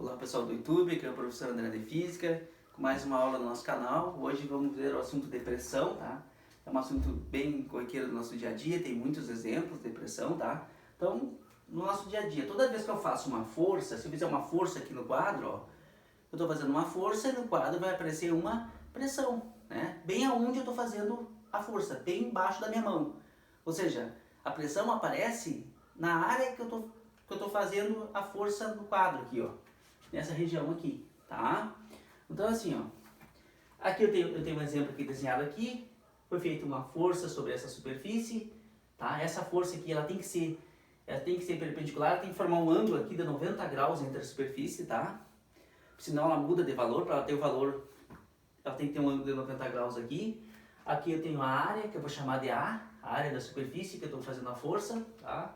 Olá pessoal do YouTube, aqui é o professor André de Física, com mais uma aula no nosso canal. Hoje vamos ver o assunto depressão, tá? É um assunto bem corriqueiro do nosso dia a dia, tem muitos exemplos de depressão, tá? Então, no nosso dia a dia, toda vez que eu faço uma força, se eu fizer uma força aqui no quadro, ó, eu estou fazendo uma força e no quadro vai aparecer uma pressão, né? Bem aonde eu estou fazendo a força, bem embaixo da minha mão. Ou seja, a pressão aparece na área que eu tô fazendo a força no quadro aqui, ó. Nessa região aqui, tá? Então assim, ó. Aqui eu tenho um exemplo aqui desenhado aqui. Foi feita uma força sobre essa superfície, tá? Essa força aqui, ela tem que ser perpendicular, tem que formar um ângulo aqui de 90 graus entre a superfície, tá? Senão ela muda de valor, para ela ter o valor, ela tem que ter um ângulo de 90 graus aqui. Aqui eu tenho a área, que eu vou chamar de A área da superfície que eu estou fazendo a força, tá?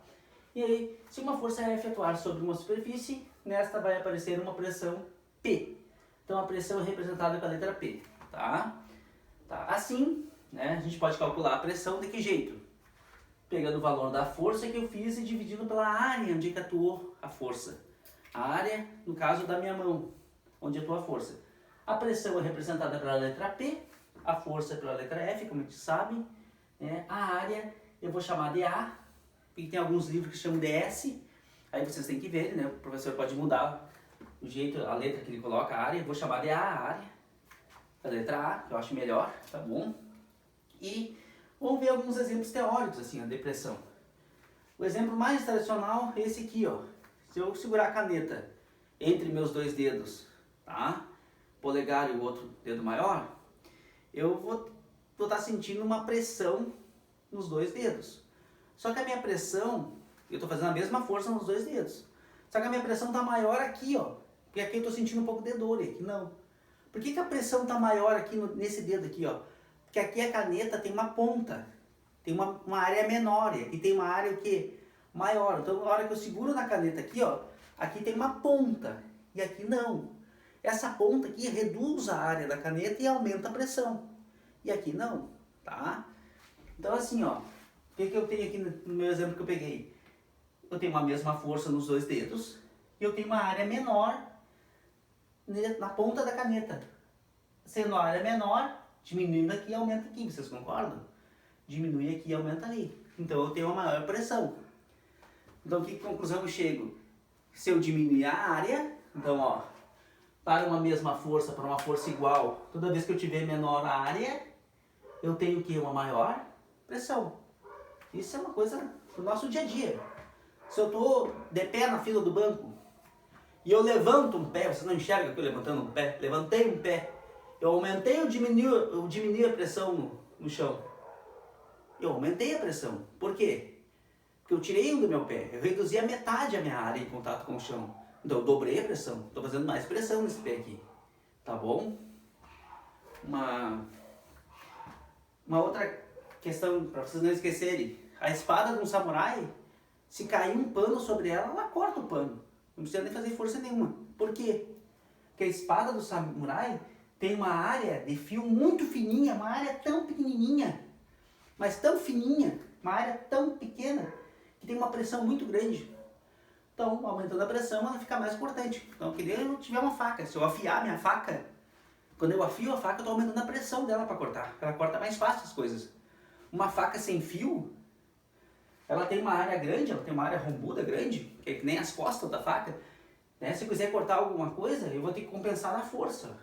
E aí, se uma força é efetuar sobre uma superfície, nesta vai aparecer uma pressão P. Então a pressão é representada com a letra P, tá? Assim, né, a gente pode calcular a pressão de que jeito? Pegando o valor da força que eu fiz e dividindo pela área onde que atuou a força. A área, no caso da minha mão, onde atua a força. A pressão é representada pela letra P, a força pela letra F, como a gente sabe. Né? A área eu vou chamar de A, porque tem alguns livros que chamam de S, aí vocês têm que ver, né? O professor pode mudar o jeito, a letra que ele coloca, a área, eu vou chamar de A, a área, a letra A, que eu acho melhor, tá bom? E vamos ver alguns exemplos teóricos, assim, a depressão. O exemplo mais tradicional é esse aqui, ó. Se eu segurar a caneta entre meus dois dedos, tá? Polegar e o outro dedo maior, eu vou estar sentindo uma pressão nos dois dedos. Só que a minha pressão, eu estou fazendo a mesma força nos dois dedos. Só que a minha pressão está maior aqui, ó. Porque aqui eu estou sentindo um pouco de dor, e aqui não. Por que a pressão está maior aqui nesse dedo aqui, ó? Porque aqui a caneta tem uma ponta. Tem uma área menor, e aqui tem uma área o quê? Maior. Então na hora que eu seguro na caneta aqui, ó, aqui tem uma ponta. E aqui não. Essa ponta aqui reduz a área da caneta e aumenta a pressão. E aqui não, tá? Então assim, ó. O que eu tenho aqui no meu exemplo que eu peguei? Eu tenho uma mesma força nos dois dedos e eu tenho uma área menor na ponta da caneta. Sendo a área menor, diminuindo aqui e aumenta aqui, vocês concordam? Diminui aqui e aumenta ali. Então eu tenho uma maior pressão. Então que conclusão eu chego? Se eu diminuir a área, então ó, para uma mesma força, para uma força igual, toda vez que eu tiver menor a área, eu tenho que uma maior pressão. Isso é uma coisa do nosso dia a dia. Se eu estou de pé na fila do banco e eu levanto um pé, você não enxerga que eu levantando um pé, levantei um pé, eu aumentei ou diminui a pressão no chão? Eu aumentei a pressão. Por quê? Porque eu tirei um do meu pé, eu reduzi a metade a minha área em contato com o chão. Então eu dobrei a pressão, estou fazendo mais pressão nesse pé aqui. Tá bom? Uma outra questão para vocês não esquecerem. A espada de um samurai, se cair um pano sobre ela, ela corta o pano. Não precisa nem fazer força nenhuma. Por quê? Porque a espada do samurai tem uma área de fio muito fininha, uma área tão pequenininha, mas tão fininha, uma área tão pequena, que tem uma pressão muito grande. Então, aumentando a pressão, ela fica mais cortante. Então, que nem eu tiver uma faca. Se eu afiar minha faca, quando eu afio a faca, eu estou aumentando a pressão dela para cortar. Ela corta mais fácil as coisas. Uma faca sem fio, ela tem uma área grande, ela tem uma área rombuda grande, que é que nem as costas da faca. Né? Se eu quiser cortar alguma coisa, eu vou ter que compensar na força.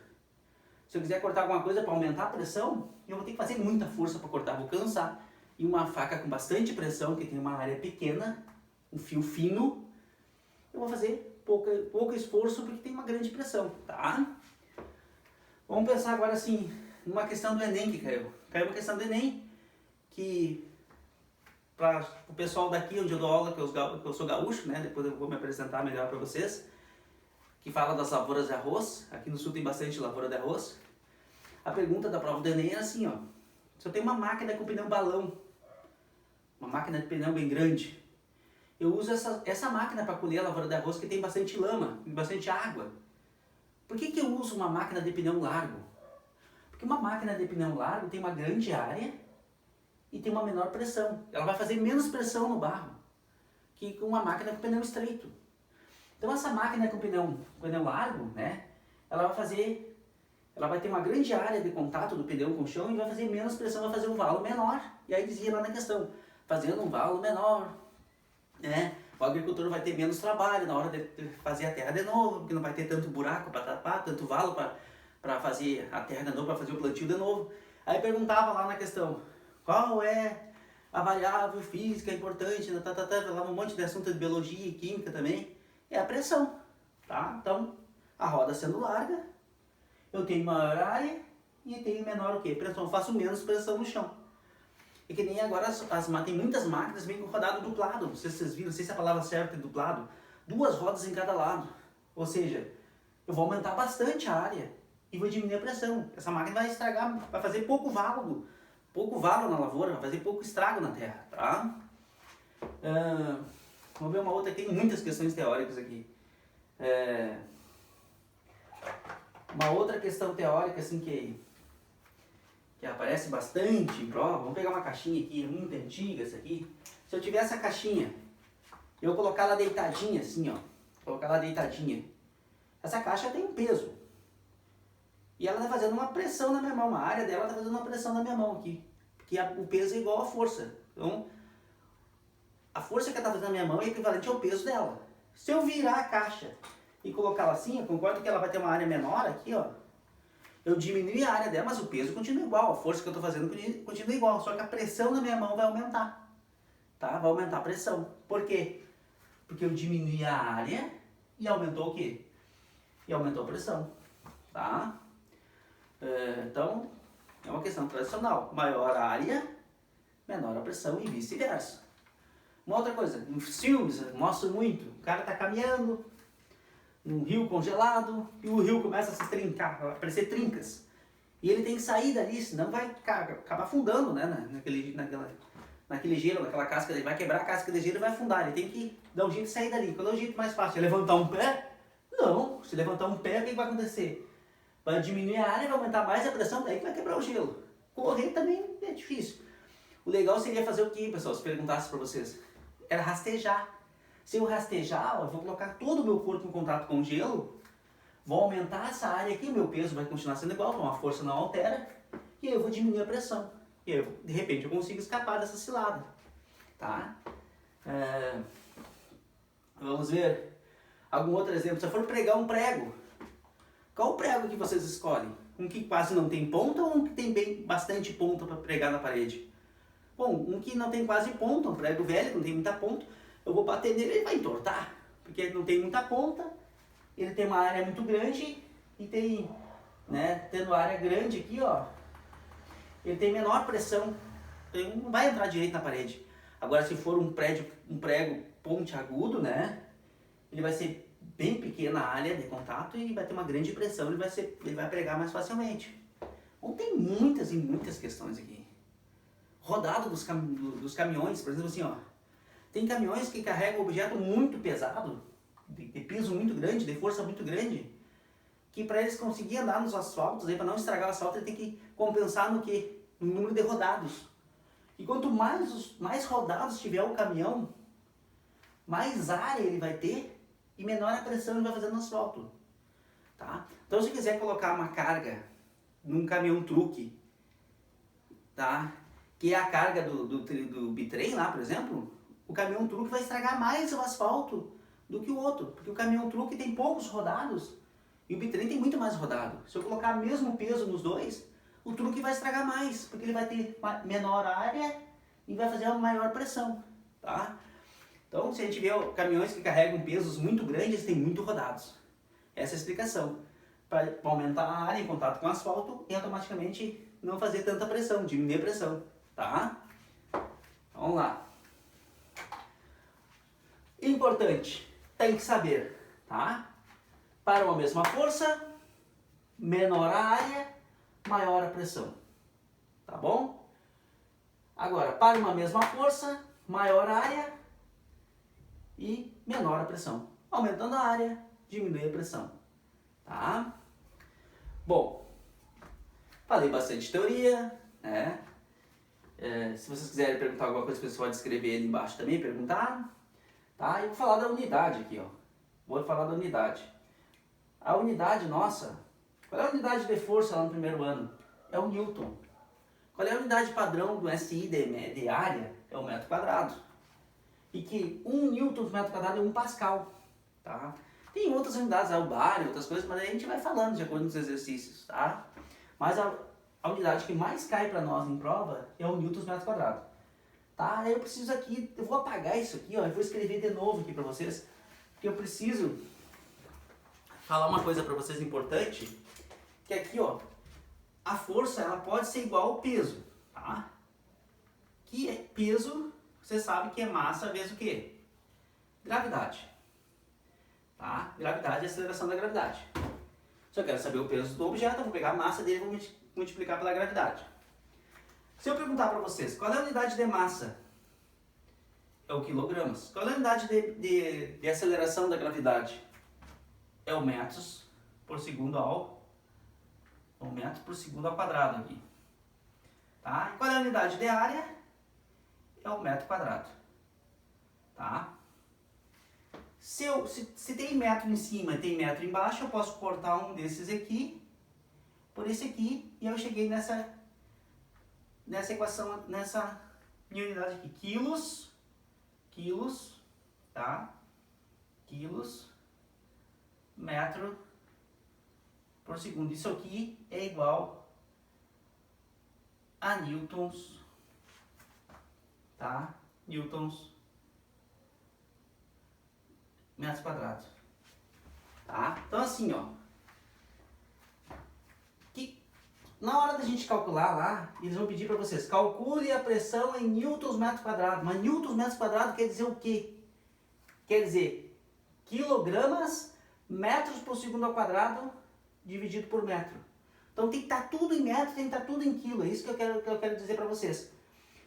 Se eu quiser cortar alguma coisa para aumentar a pressão, eu vou ter que fazer muita força para cortar, vou cansar. E uma faca com bastante pressão, que tem uma área pequena, um fio fino, eu vou fazer pouco esforço porque tem uma grande pressão, tá? Vamos pensar agora assim, numa questão do Enem que caiu. Caiu uma questão do Enem, que para o pessoal daqui onde eu dou aula, que eu sou gaúcho, né? Depois eu vou me apresentar melhor para vocês, que fala das lavouras de arroz. Aqui no sul tem bastante lavoura de arroz. A pergunta da prova do Enem é assim, ó. Se eu tenho uma máquina com pneu balão, uma máquina de pneu bem grande, eu uso essa máquina para colher a lavoura de arroz que tem bastante lama, tem bastante água. Por que eu uso uma máquina de pneu largo? Porque uma máquina de pneu largo tem uma grande área e tem uma menor pressão. Ela vai fazer menos pressão no barro que uma máquina com pneu estreito. Então essa máquina com pneu largo, né, ela vai ter uma grande área de contato do pneu com o chão e vai fazer menos pressão, vai fazer um valo menor. E aí dizia lá na questão, fazendo um valo menor, né, o agricultor vai ter menos trabalho na hora de fazer a terra de novo, porque não vai ter tanto buraco para tapar, tanto valo para fazer a terra de novo, para fazer o plantio de novo. Aí perguntava lá na questão, qual é a variável física importante, lá um monte de assunto de biologia e química também, é a pressão, tá? Então, a roda sendo larga, eu tenho maior área e tenho menor o quê? Pressão, eu faço menos pressão no chão. E que nem agora tem muitas máquinas vêm com rodado duplado, não sei se vocês viram, não sei se a palavra certa é duplado, 2 rodas em cada lado. Ou seja, eu vou aumentar bastante a área e vou diminuir a pressão. Essa máquina vai estragar, vai fazer pouco valo na lavoura, vai fazer pouco estrago na terra, tá? Vamos ver uma outra, tem muitas questões teóricas aqui. Uma outra questão teórica assim que aparece bastante em prova, vamos pegar uma caixinha aqui, muito antiga essa aqui. Se eu tiver essa caixinha, eu colocar ela deitadinha assim, ó, colocar ela deitadinha, essa caixa tem um peso. E ela está fazendo uma pressão na minha mão, a área dela está fazendo uma pressão na minha mão aqui. Porque o peso é igual à força. Então, a força que ela está fazendo na minha mão é equivalente ao peso dela. Se eu virar a caixa e colocá-la assim, eu concordo que ela vai ter uma área menor aqui, ó. Eu diminui a área dela, mas o peso continua igual. A força que eu estou fazendo continua igual. Só que a pressão na minha mão vai aumentar. Tá? Vai aumentar a pressão. Por quê? Porque eu diminui a área e aumentou o quê? E aumentou a pressão. Tá? Então, é uma questão tradicional. Maior a área, menor a pressão e vice-versa. Uma outra coisa, nos filmes mostra muito. O cara está caminhando num rio congelado e o rio começa a se trincar, a aparecer trincas. E ele tem que sair dali, senão vai acabar afundando, né, naquele gelo, naquela casca, ele vai quebrar a casca de gelo e vai afundar. Ele tem que dar um jeito de sair dali. Qual é o jeito mais fácil? É levantar um pé? Não. Se levantar um pé, o que vai acontecer? Vai diminuir a área, vai aumentar mais a pressão, daí que vai quebrar o gelo. Correr também é difícil. O legal seria fazer o que, pessoal, se perguntasse para vocês? Era rastejar. Se eu rastejar, eu vou colocar todo o meu corpo em contato com o gelo, vou aumentar essa área aqui, o meu peso vai continuar sendo igual, então a força não altera, e aí eu vou diminuir a pressão. E aí, de repente, eu consigo escapar dessa cilada. Tá? Vamos ver algum outro exemplo. Se eu for pregar um prego, qual prego que vocês escolhem? Um que quase não tem ponta ou um que tem bastante ponta para pregar na parede? Bom, um que não tem quase ponta, um prego velho, que não tem muita ponta, eu vou bater nele e ele vai entortar, porque ele não tem muita ponta, ele tem uma área muito grande e tem, né, tendo área grande aqui, ó, ele tem menor pressão, ele não vai entrar direito na parede. Agora, se for um prego pontiagudo, né, ele vai ser bem pequena a área de contato e vai ter uma grande pressão, ele vai pregar mais facilmente. Bom, tem muitas e muitas questões aqui. Rodado dos caminhões, por exemplo, assim, ó, tem caminhões que carregam objeto muito pesado, de peso muito grande, de força muito grande, que para eles conseguirem andar nos asfaltos, para não estragar o asfalto, ele tem que compensar no quê? No número de rodados. E quanto mais rodados tiver o caminhão, mais área ele vai ter e menor a pressão ele vai fazer no asfalto. Tá? Então, se quiser colocar uma carga num caminhão truque, tá? Que é a carga do bitrem lá, por exemplo, o caminhão truque vai estragar mais o asfalto do que o outro, porque o caminhão truque tem poucos rodados e o bitrem tem muito mais rodado. Se eu colocar o mesmo peso nos dois, o truque vai estragar mais, porque ele vai ter menor área e vai fazer uma maior pressão, tá? Então, se a gente vê caminhões que carregam pesos muito grandes, tem muito rodados. Essa é a explicação. Para aumentar a área em contato com o asfalto e automaticamente não fazer tanta pressão, diminuir a pressão, tá? Vamos lá. Importante, tem que saber, tá? Para uma mesma força, menor a área, maior a pressão, tá bom? Agora, para uma mesma força, maior a área e menor a pressão. Aumentando a área, diminui a pressão, tá? Bom, falei bastante teoria, né? Se vocês quiserem perguntar alguma coisa, vocês podem escrever ali embaixo também, perguntar. Tá? E vou falar da unidade aqui, ó. vou falar da unidade. A unidade nossa, qual é a unidade de força lá no primeiro ano? É o Newton. Qual é a unidade padrão do SI de área? É o metro quadrado. E que 1 Newton por metro quadrado é 1 Pascal. Tá? Tem outras unidades, o bar e outras coisas, mas aí a gente vai falando de acordo com os exercícios. Tá? Mas a unidade que mais cai para nós em prova é o Newton por metro quadrado. Tá? Aí eu preciso aqui, eu vou apagar isso aqui, ó, eu vou escrever de novo aqui para vocês, porque eu preciso falar uma coisa para vocês importante, que aqui, ó, a força ela pode ser igual ao peso, tá? Que é peso, você sabe que é massa vezes o quê? Gravidade. Tá? Gravidade é a aceleração da gravidade. Se eu quero saber o peso do objeto, eu vou pegar a massa dele e vou multiplicar pela gravidade. Se eu perguntar para vocês, qual é a unidade de massa? É o quilogramas. Qual é a unidade de aceleração da gravidade? É o metros por segundo ao quadrado aqui. Tá? E qual é a unidade de área? É o metro quadrado. Tá? Se tem metro em cima e tem metro embaixo, eu posso cortar um desses aqui por esse aqui e eu cheguei nessa equação, nessa minha unidade aqui. Quilos, tá? Quilos, metro por segundo. Isso aqui é igual a newtons, tá? Newtons metros quadrados, tá? Então assim, ó, que na hora da gente calcular lá, eles vão pedir para vocês, calcule a pressão em newtons metro quadrado. Mas newtons metro quadrado quer dizer o quê? Quer dizer quilogramas metros por segundo ao quadrado dividido por metro. Então tem que estar tudo em metro, tem que estar tudo em quilo. É isso que eu quero dizer para vocês.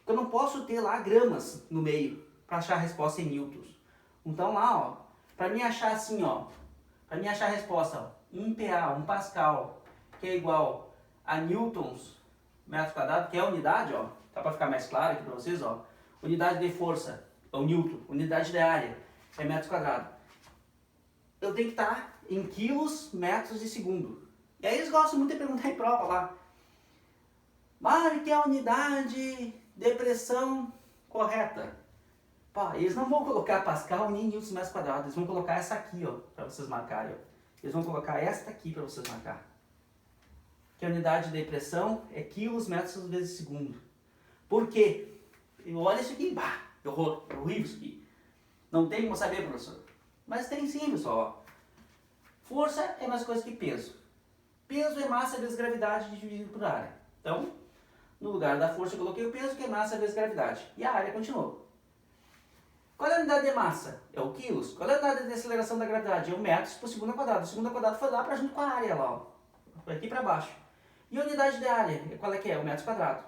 Eu não posso ter lá gramas no meio para achar a resposta em newtons. Então lá, ó, para mim achar assim, ó, para mim achar a resposta, ó, 1 PA, 1 Pascal, que é igual a newtons metro quadrado, que é a unidade, ó, tá para ficar mais claro aqui para vocês, ó. Unidade de força é o newton, unidade de área é metros quadrado. Eu tenho que estar em quilos, metros e segundo. E aí eles gostam muito de perguntar em prova lá. Marque a unidade de pressão correta. Pá, eles não vão colocar Pascal nem newtons metros quadrados, eles vão colocar essa aqui, ó, para vocês marcarem, ó. Eles vão colocar esta aqui para vocês marcar. Que a unidade de pressão é quilos, metros vezes segundo. Por quê? Olha isso aqui, bah, é horrível isso aqui. Não tem como saber, professor. Mas tem sim, pessoal. Força é a mesma coisa que peso. Peso é massa vezes gravidade dividido por área. Então, no lugar da força eu coloquei o peso, que é massa vezes gravidade. E a área continuou. Qual é a unidade de massa? É o quilos. Qual é a unidade de aceleração da gravidade? É o metros por segundo ao quadrado. O segundo ao quadrado foi lá para junto com a área lá, ó. Foi aqui para baixo. E a unidade de área? Qual é que é? O metro quadrado.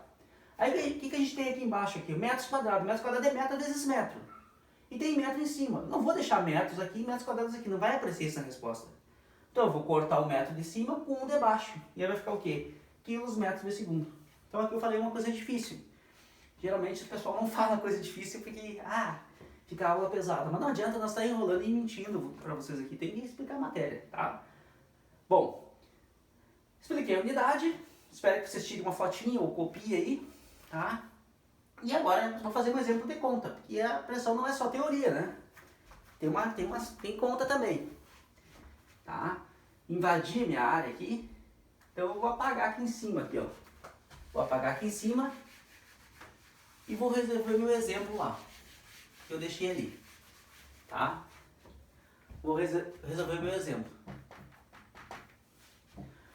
Aí o que a gente tem aqui embaixo? Aqui? O metros quadrado. Metros quadrado é metro vezes metro. E tem metro em cima. Não vou deixar metros aqui e metros quadrados aqui. Não vai aparecer essa resposta. Então eu vou cortar o metro de cima com o de baixo. E aí vai ficar o quê? Quilos, metros por segundo. Então aqui eu falei uma coisa difícil. Geralmente o pessoal não fala coisa difícil porque, fica a aula pesada. Mas não adianta nós estar enrolando e mentindo para vocês aqui. Tem que explicar a matéria, tá? Bom, expliquei a unidade. Espero que vocês tirem uma fotinha ou copie aí, tá? E agora eu vou fazer um exemplo de conta, porque a pressão não é só teoria, né? Tem conta também, tá? Invadi minha área aqui, então eu vou apagar aqui em cima, aqui, ó. Vou apagar aqui em cima e vou resolver meu exemplo lá, que eu deixei ali, tá? Vou resolver meu exemplo.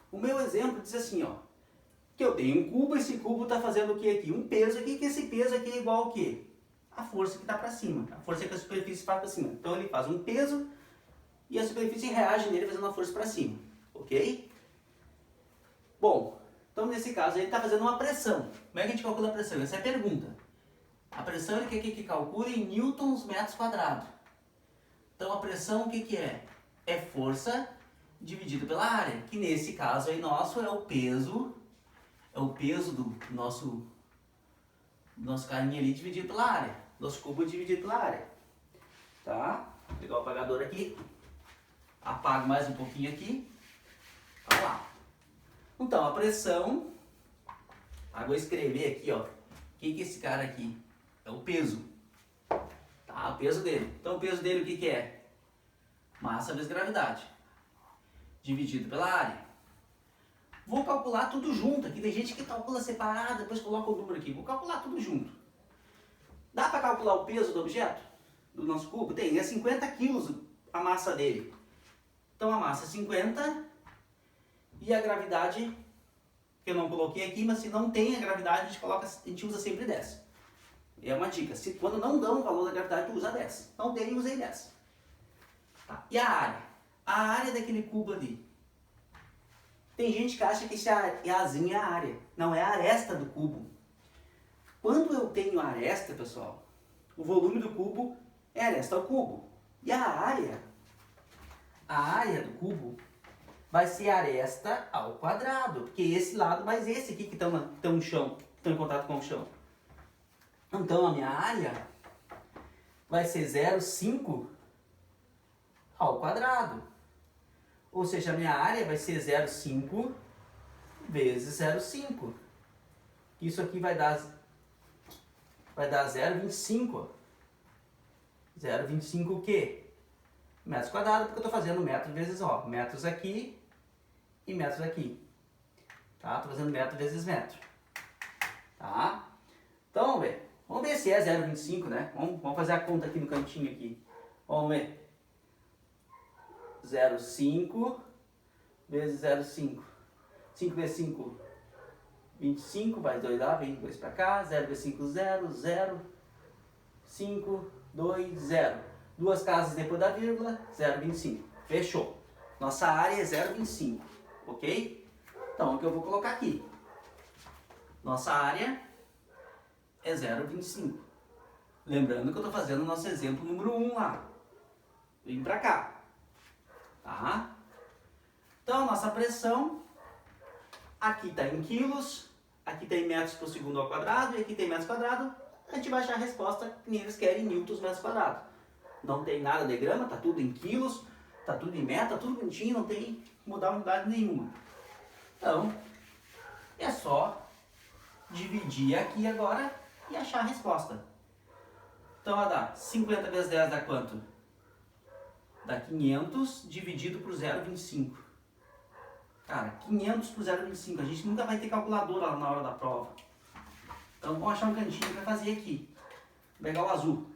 O meu exemplo diz assim, ó, que eu tenho um cubo, esse cubo está fazendo o que aqui? Um peso aqui, que esse peso aqui é igual ao quê? A força que está para cima, a força que a superfície faz para cima. Então ele faz um peso e a superfície reage nele fazendo a força para cima, ok? Bom, então nesse caso ele está fazendo uma pressão. Como é que a gente calcula a pressão? Essa é a pergunta. A pressão ele quer que calcule em newtons metros quadrados. Então a pressão o que é? É força dividido pela área, que nesse caso aí nosso é o peso do nosso carinha ali dividido pela área. Nosso cubo dividido pela área. Tá? Vou pegar o apagador aqui. Apago mais um pouquinho aqui. Olha lá. Então, a pressão, vou escrever aqui, ó. O que é esse cara aqui? É o peso. Tá, o peso dele. Então, o peso dele o que é? Massa vezes gravidade. Dividido pela área. Vou calcular tudo junto aqui. Tem gente que calcula separado, depois coloca o número aqui. Vou calcular tudo junto. Dá para calcular o peso do objeto? Do nosso cubo? Tem. É 50 quilos a massa dele. Então, a massa é 50 e a gravidade, que eu não coloquei aqui, mas se não tem a gravidade, a gente usa sempre 10. É uma dica. Quando não dão o valor da gravidade, tu usa 10. Não tem, usei 10. Tá. E a área? A área daquele cubo ali. Tem gente que acha que esse Azinho é a área. Não, é a aresta do cubo. Quando eu tenho aresta, pessoal, o volume do cubo é aresta ao cubo. E a área do cubo vai ser aresta ao quadrado. Porque esse lado mais esse aqui que estão no chão, estão em contato com o chão. Então, a minha área vai ser 0,5 ao quadrado. Ou seja, a minha área vai ser 0,5 vezes 0,5. Isso aqui vai dar 0,25. 0,25 o quê? Metros quadrados, porque eu estou fazendo metro vezes, metros aqui e metros aqui. Tá? Estou fazendo metro vezes metro. Tá? Então, vamos ver. Vamos ver se é 0,25, né? Vamos fazer a conta aqui no cantinho aqui. Vamos ver. 0,5 vezes 0,5. 5 vezes 5, 25. Vai 2 lá, vem 2 para cá. 0 vezes 5, 0. 0, 5, 2, 0. Duas casas depois da vírgula, 0,25. Fechou. Nossa área é 0,25. Ok? Então, o que eu vou colocar aqui? Nossa área é 0,25. Lembrando que eu estou fazendo o nosso exemplo número 1 lá. Vem para cá. Tá? Então, a nossa pressão, aqui está em quilos, aqui tem metros por segundo ao quadrado e aqui tem metros quadrados. A gente vai achar a resposta que eles querem em newtons metros quadrados. Não tem nada de grama, tá tudo em quilos, tá tudo em metro, tá tudo bonitinho, não tem modalidade nenhuma. Então, é só dividir aqui agora e achar a resposta. Então, vai dar 50 vezes 10 dá quanto? Dá 500 dividido por 0,25. Cara, 500 por 0,25. A gente nunca vai ter calculadora lá na hora da prova. Então, vamos achar um cantinho para fazer aqui. Vou pegar o azul.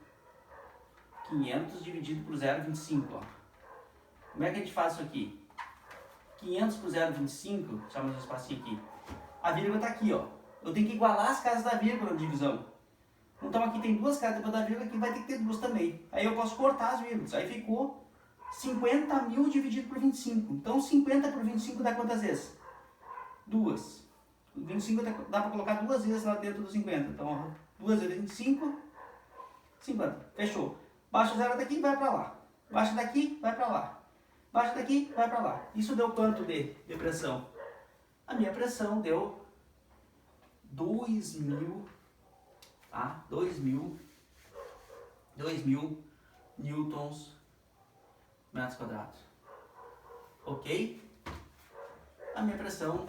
500 dividido por 0,25. Como é que a gente faz isso aqui? 500 por 0,25, deixa eu mais um espacinho aqui. A vírgula está aqui, ó. Eu tenho que igualar as casas da vírgula na divisão. Então aqui tem duas casas depois da vírgula, aqui vai ter que ter duas também. Aí eu posso cortar as vírgulas. Aí ficou 50.000 dividido por 25. Então 50 por 25 dá quantas vezes? Duas. 25 dá para colocar duas vezes lá dentro do 50. Então, 2 vezes 25, 50. Fechou. Baixa o zero daqui e vai para lá. Baixa daqui, vai para lá. Baixa daqui, vai para lá. Isso deu quanto de pressão? A minha pressão deu 2.000, tá? 2.000 newtons metros quadrados. Ok? A minha pressão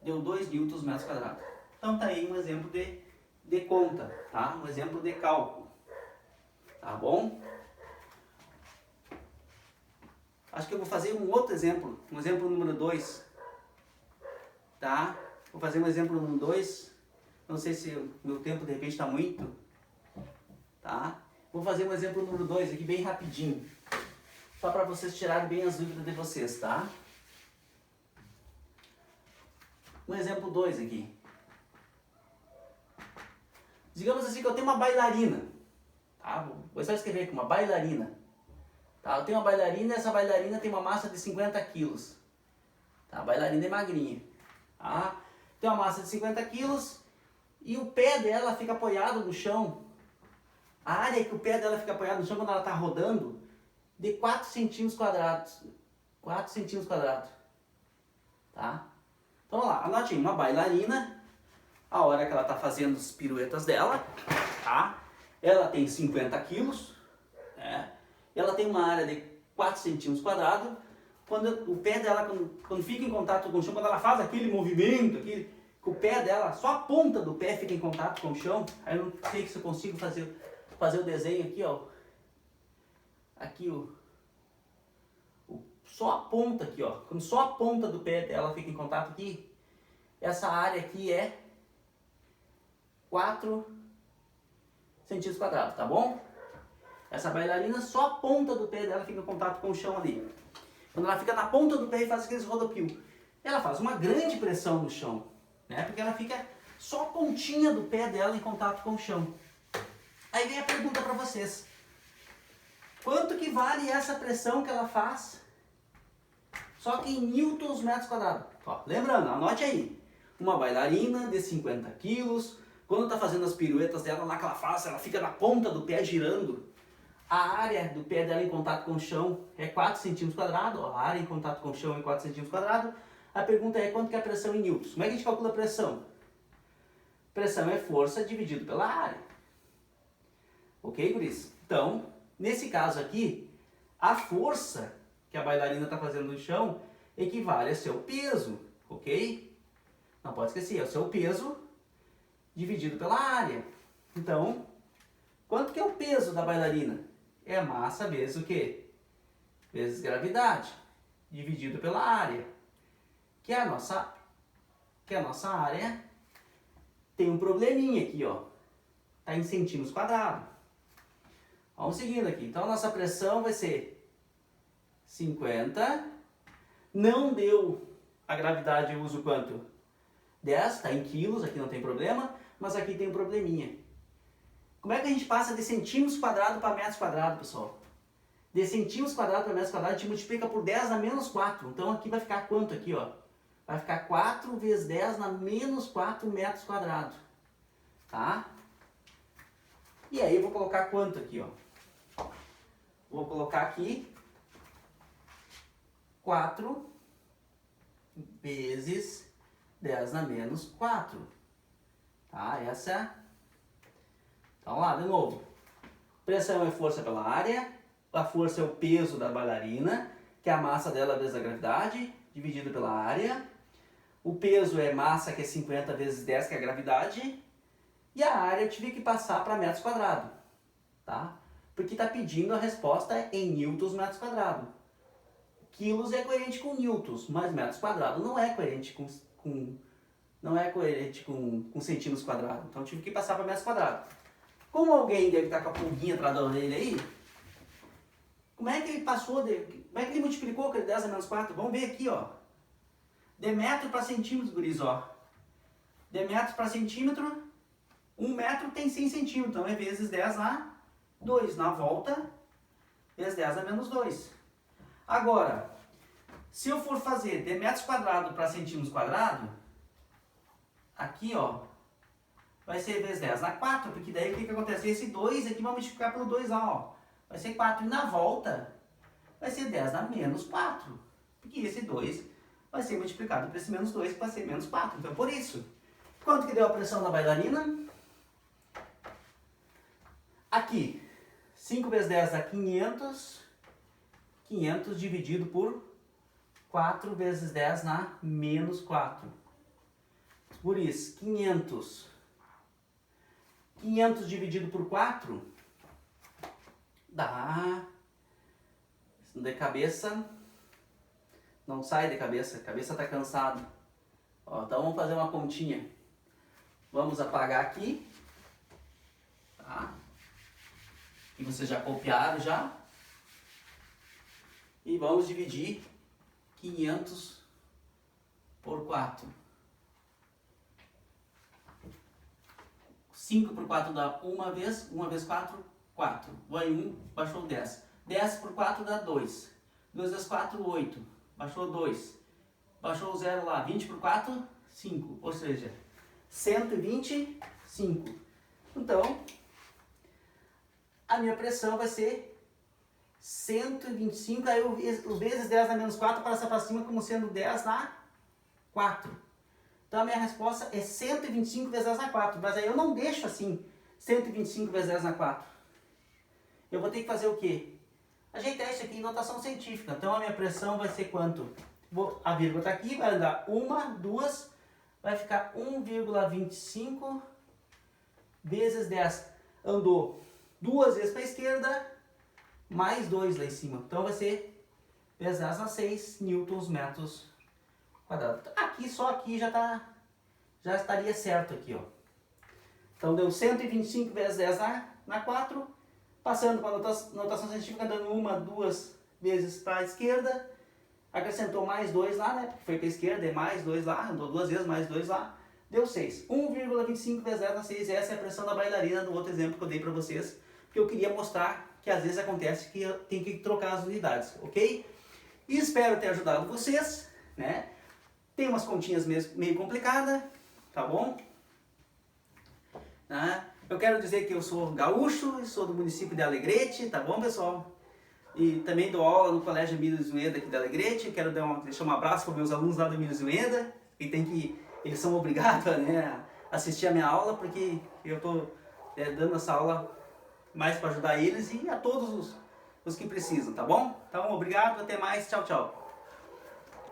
deu 2 newtons metros quadrados. Então tá aí um exemplo de conta, tá? Um exemplo de cálculo. Tá bom? Acho que eu vou fazer um outro exemplo, um exemplo número 2. Tá? Vou fazer um exemplo número 2. Não sei se o meu tempo de repente está muito. Tá? Vou fazer um exemplo número 2 aqui bem rapidinho. Só para vocês tirarem bem as dúvidas de vocês, tá? Um exemplo 2 aqui. Digamos assim que eu tenho uma bailarina. Tá? Vou só escrever aqui, uma bailarina. Tá? Eu tenho uma bailarina e essa bailarina tem uma massa de 50 quilos. Tá? A bailarina é magrinha. Tá? Tem uma massa de 50 quilos e o pé dela fica apoiado no chão. A área que o pé dela fica apoiado no chão quando ela está rodando, de 4 centímetros quadrados. 4 centímetros quadrados. Tá? Então, vamos lá. Anote aí, uma bailarina, a hora que ela está fazendo as piruetas dela, tá? Ela tem 50 quilos, né? Ela tem uma área de 4 centímetros quadrados. Quando o pé dela, quando fica em contato com o chão, quando ela faz aquele movimento, que o pé dela, só a ponta do pé fica em contato com o chão, aí eu não sei se eu consigo fazer o desenho aqui, ó. Aqui só a ponta aqui, ó. Quando só a ponta do pé dela fica em contato aqui, essa área aqui é 4 centímetros quadrados, tá bom? Essa bailarina, só a ponta do pé dela fica em contato com o chão ali. Quando ela fica na ponta do pé e faz aqueles rodopios, ela faz uma grande pressão no chão, né? Porque ela fica só a pontinha do pé dela em contato com o chão. Aí vem a pergunta para vocês. Quanto que vale essa pressão que ela faz? Só que em newtons metros quadrados. Ó, lembrando, anote aí. Uma bailarina de 50 quilos, quando está fazendo as piruetas dela, lá que ela faz, ela fica na ponta do pé girando. A área do pé dela em contato com o chão é 4 centímetros quadrados. A área em contato com o chão é 4 centímetros quadrados. A pergunta é quanto que é a pressão em newtons? Como é que a gente calcula a pressão? Pressão é força dividido pela área. Ok, guris? Então, nesse caso aqui, a força que a bailarina está fazendo no chão equivale a seu peso. Ok? Não pode esquecer, é o seu peso dividido pela área. Então, quanto que é o peso da bailarina? É a massa vezes o quê? Vezes gravidade, dividido pela área. Que a nossa área tem um probleminha aqui, ó. Está em centímetros quadrados. Vamos seguindo aqui. Então, a nossa pressão vai ser 50. Não deu a gravidade, eu uso quanto? 10, está em quilos, aqui não tem problema. Mas aqui tem um probleminha. Como é que a gente passa de centímetros quadrados para metros quadrados, pessoal? De centímetros quadrados para metros quadrados, a gente multiplica por 10 na menos 4. Então aqui vai ficar quanto aqui, ó? Vai ficar 4 vezes 10 na menos 4 metros quadrados. Tá? E aí eu vou colocar quanto aqui, ó? Vou colocar aqui 4 vezes 10 na menos 4. Tá? Essa é. Então lá, de novo. Pressão é força pela área. A força é o peso da bailarina, que é a massa dela vezes a gravidade, dividido pela área. O peso é massa, que é 50 vezes 10, que é a gravidade. E a área eu tive que passar para metros quadrados. Tá? Porque está pedindo a resposta em newtons metros quadrados. Quilos é coerente com newtons, mas metros quadrados não é coerente com centímetros quadrados. Então eu tive que passar para metros quadrados. Como alguém deve estar com a pulguinha atrás da orelha aí, como é que ele passou, como é que ele multiplicou aquele 10 a menos 4? Vamos ver aqui, ó. De metro para centímetros, guris, ó. De metro para centímetro, 1 metro tem 100 centímetros, então é vezes 10 na 2. Na volta, vezes 10 a menos 2. Agora, se eu for fazer de metros quadrados para centímetros quadrados, aqui, ó, vai ser vezes 10 na 4, porque daí o que acontece? Esse 2 aqui vai multiplicar pelo 2 lá, ó. Vai ser 4. E na volta, vai ser 10 na menos 4. Porque esse 2 vai ser multiplicado por esse menos 2, que vai ser menos 4. Então, por isso, quanto que deu a pressão da bailarina? Aqui, 5 vezes 10 dá 500. 500 dividido por 4 vezes 10 na menos 4. Por isso, 500 dividido por 4 dá... De cabeça, não sai de cabeça, a cabeça está cansada. Ó, então vamos fazer uma continha. Vamos apagar aqui. Tá? E vocês já copiaram já. E vamos dividir 500 por 4. 5 por 4 dá 1 vez, 1 vezes 4, 4. Vai 1, baixou 10. 10 por 4 dá 2. 2 vezes 4, 8. Baixou 2. Baixou o 0 lá. 20 por 4, 5. Ou seja, 125. Então, a minha pressão vai ser 125. Aí o vezes 10 na menos 4 passa para cima como sendo 10 na 4. Então a minha resposta é 125 vezes 10 na 4. Mas aí eu não deixo assim, 125 vezes 10 na 4. Eu vou ter que fazer o quê? A gente testa aqui em notação científica. Então a minha pressão vai ser quanto? A vírgula está aqui, vai andar 1, 2, vai ficar 1,25 vezes 10. Andou 2 vezes para a esquerda, mais 2 lá em cima. Então vai ser 10 a 6 newtons metros quadrados. Aqui, só aqui já estaria certo aqui, ó. Então deu 125 vezes 10 na 4, passando para a notação científica, dando 1, 2 vezes para a esquerda, acrescentou mais 2 lá, né, porque foi para a esquerda, é mais 2 lá, andou 2 vezes, mais 2 lá, deu 6. 1,25 vezes 10 a 6, essa é a pressão da bailarina do outro exemplo que eu dei para vocês, porque eu queria mostrar que às vezes acontece que eu tenho que trocar as unidades, ok? E espero ter ajudado vocês, né? Tem umas continhas meio complicadas, tá bom? Eu quero dizer que eu sou gaúcho, sou do município de Alegrete, tá bom, pessoal? E também dou aula no Colégio Emílio Zuenda aqui de Alegrete. Quero deixar um abraço para meus alunos lá do Emílio Zuenda, eles são obrigados, né, a assistir a minha aula, porque eu estou dando essa aula mais para ajudar eles e a todos os que precisam, tá bom? Então, obrigado, até mais, tchau, tchau.